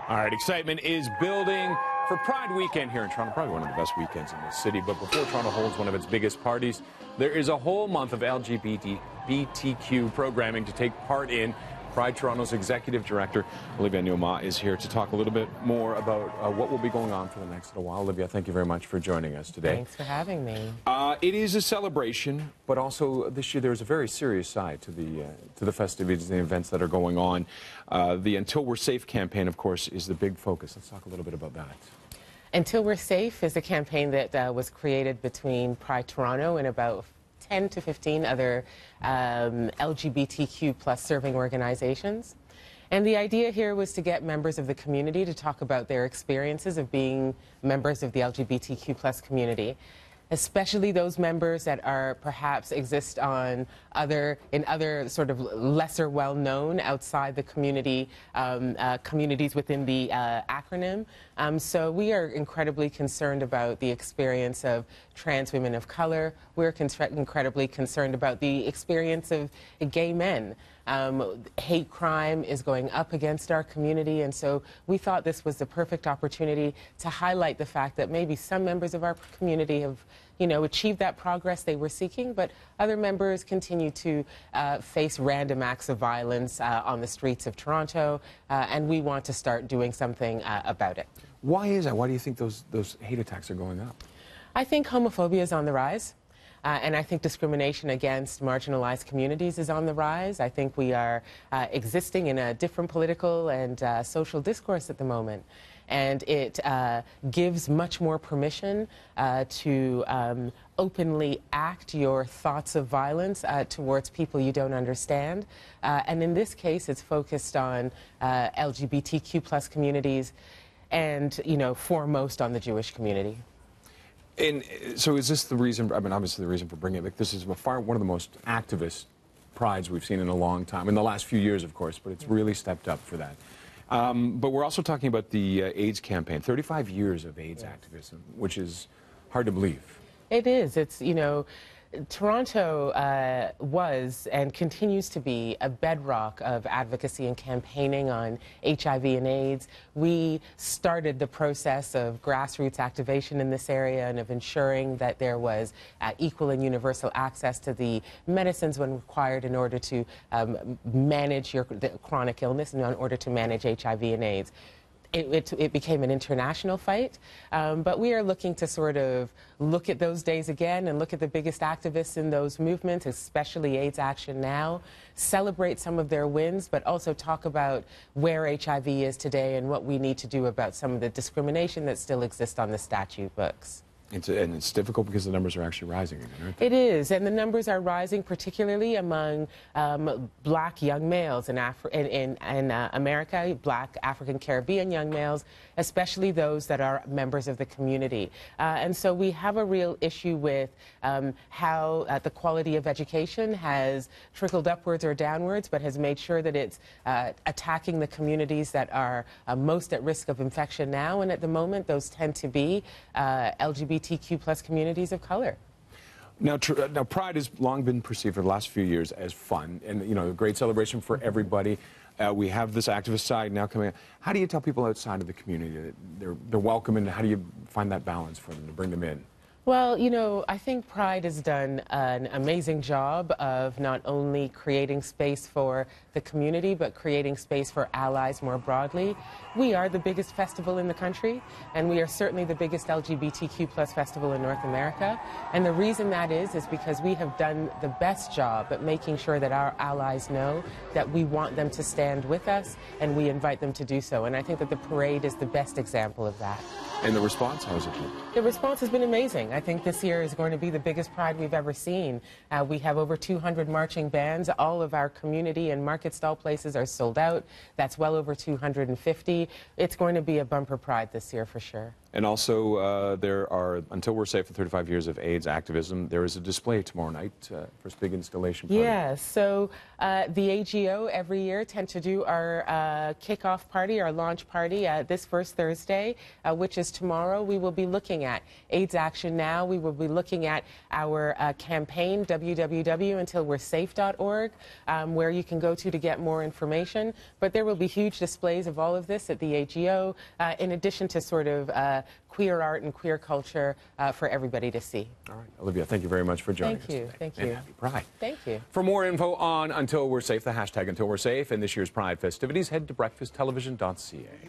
All right, excitement is building for Pride Weekend here in Toronto, probably one of the best weekends in the city. But before Toronto holds one of its biggest parties, there is a whole month of LGBTQ programming to take part in. Pride Toronto's Executive Director, Olivia Newma, is here to talk a little bit more about what will be going on for the next little while. Olivia, thank you very much for joining us today. Thanks for having me. It is a celebration, but also this year there's a very serious side to the festivities and the events that are going on. The Until We're Safe campaign, of course, is the big focus. Let's talk a little bit about that. Until We're Safe is a campaign that was created between Pride Toronto and about 10 to 15 other LGBTQ plus serving organizations. And the idea here was to get members of the community to talk about their experiences of being members of the LGBTQ plus community, especially those members that are perhaps exist in other sort of lesser well-known outside the community, communities within the acronym. So we are incredibly concerned about the experience of trans women of color. We're incredibly concerned about the experience of gay men. Hate crime is going up against our community, and so we thought this was the perfect opportunity to highlight the fact that maybe some members of our community have, achieved that progress they were seeking, but other members continue to face random acts of violence on the streets of Toronto, and we want to start doing something about it. Why is that? Why do you think those hate attacks are going up? I think homophobia is on the rise. And I think discrimination against marginalized communities is on the rise. I think we are existing in a different political and social discourse at the moment. And it gives much more permission to openly act your thoughts of violence towards people you don't understand. And in this case, it's focused on LGBTQ plus communities and, foremost on the Jewish community. And so is this the reason, obviously the reason for bringing it, like this is one of the most activist prides we've seen in a long time, in the last few years, of course, but it's really stepped up for that. But we're also talking about the AIDS campaign, 35 years of AIDS activism, which is hard to believe. It is. It's, Toronto was and continues to be a bedrock of advocacy and campaigning on HIV and AIDS. We started the process of grassroots activation in this area and of ensuring that there was equal and universal access to the medicines when required in order to manage the chronic illness and in order to manage HIV and AIDS. It became an international fight, but we are looking to sort of look at those days again and look at the biggest activists in those movements, especially AIDS Action Now, celebrate some of their wins, but also talk about where HIV is today and what we need to do about some of the discrimination that still exists on the statute books. And it's difficult because the numbers are actually rising again, aren't they? It is, and the numbers are rising particularly among black young males in America, black African Caribbean young males, especially those that are members of the community. And so we have a real issue with how the quality of education has trickled upwards or downwards, but has made sure that it's attacking the communities that are most at risk of infection now, and at the moment those tend to be LGBTQ plus communities of color. Now, Pride has long been perceived for the last few years as fun and, a great celebration for everybody. We have this activist side now coming up. How do you tell people outside of the community that they're welcome, and how do you find that balance for them to bring them in? Well, I think Pride has done an amazing job of not only creating space for the community, but creating space for allies more broadly. We are the biggest festival in the country, and we are certainly the biggest LGBTQ plus festival in North America. And the reason that is because we have done the best job at making sure that our allies know that we want them to stand with us, and we invite them to do so. And I think that the parade is the best example of that. And the response, how has it been? The response has been amazing. I think this year is going to be the biggest Pride we've ever seen. We have over 200 marching bands. All of our community and market stall places are sold out. That's well over 250. It's going to be a bumper Pride this year for sure. And also, there are, until we're safe, for 35 years of AIDS activism, there is a display tomorrow night for this big installation party. Yeah, so the AGO every year tend to do our kickoff party, our launch party, this first Thursday, which is tomorrow. We will be looking at AIDS Action Now. We will be looking at our campaign, www.untilwe'resafe.org, where you can go to get more information. But there will be huge displays of all of this at the AGO, in addition to sort of queer art and queer culture for everybody to see. All right, Olivia, thank you very much for joining us today. Thank you. And happy Pride. Thank you. For more info on Until We're Safe, the hashtag Until We're Safe, and this year's Pride festivities, head to breakfasttelevision.ca.